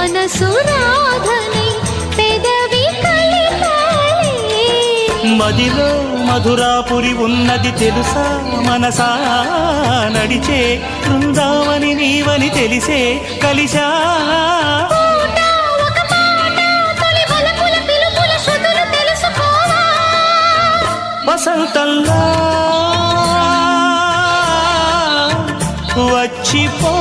మనసు రాధనై పెదవి కలిపాలే. మదిలో మధురాపురి ఉన్నది తెలుసా మనసా, నడిచే బృందావని నీవని తెలిసే కలిసా. పూట ఒక పాట తొలి వలపుల పిలుపుల శృతులు తెలుసుకోవా. వసంతంలా వచ్చిపో